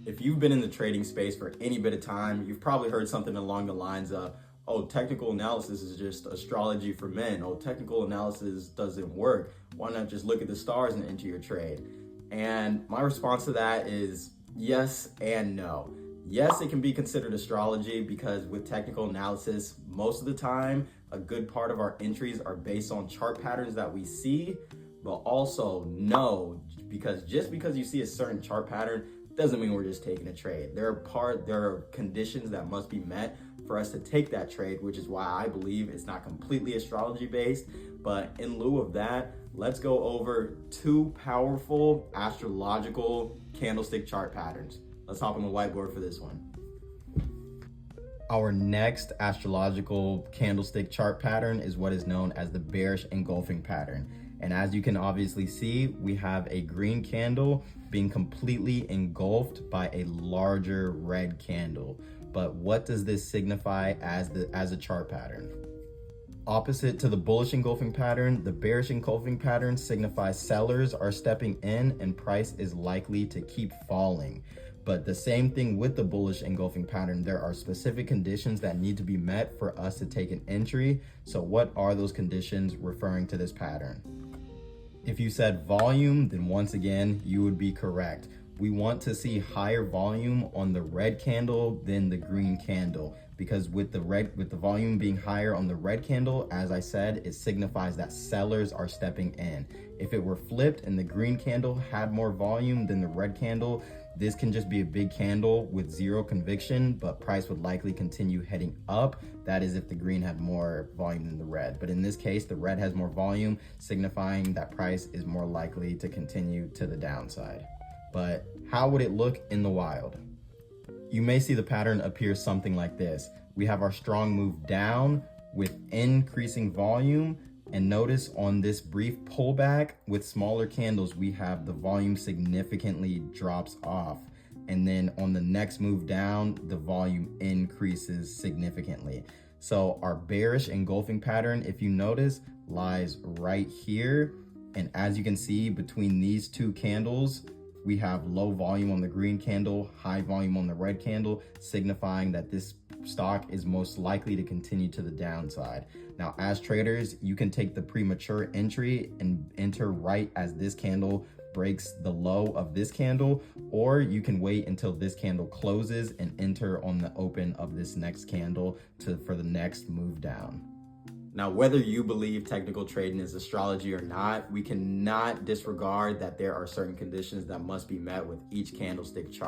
If you've been in the trading space for any bit of time, you've probably heard something along the lines of, oh, technical analysis is just astrology for men. Oh, technical analysis doesn't work. Why not just look at the stars and enter your trade? And my response to that is yes and no. Yes, it can be considered astrology because with technical analysis, most of the time, a good part of our entries are based on chart patterns that we see, but also no, because just because you see a certain chart pattern doesn't mean we're just taking a trade. There are conditions that must be met for us to take that trade, which is why I believe it's not completely astrology based. But in lieu of that, let's go over two powerful astrological candlestick chart patterns. Let's hop on the whiteboard for this one. Our next astrological candlestick chart pattern is what is known as the bearish engulfing pattern. And as you can obviously see, we have a green candle being completely engulfed by a larger red candle. But what does this signify as a chart pattern? Opposite to the bullish engulfing pattern, the bearish engulfing pattern signifies sellers are stepping in and price is likely to keep falling. But the same thing with the bullish engulfing pattern, there are specific conditions that need to be met for us to take an entry. So what are those conditions referring to this pattern? If you said volume, then once again, you would be correct. We want to see higher volume on the red candle than the green candle, because with the volume being higher on the red candle, as I said, it signifies that sellers are stepping in. If it were flipped and the green candle had more volume than the red candle, this can just be a big candle with zero conviction, but price would likely continue heading up. That is if the green had more volume than the red. But in this case, the red has more volume, signifying that price is more likely to continue to the downside. But how would it look in the wild? You may see the pattern appear something like this. We have our strong move down with increasing volume, and notice on this brief pullback with smaller candles, we have the volume significantly drops off. And then on the next move down, the volume increases significantly. So our bearish engulfing pattern, if you notice, lies right here. And as you can see between these two candles, we have low volume on the green candle, high volume on the red candle, signifying that this stock is most likely to continue to the downside. Now, as traders, you can take the premature entry and enter right as this candle breaks the low of this candle, or you can wait until this candle closes and enter on the open of this next candle for the next move down. Now, whether you believe technical trading is astrology or not, we cannot disregard that there are certain conditions that must be met with each candlestick chart.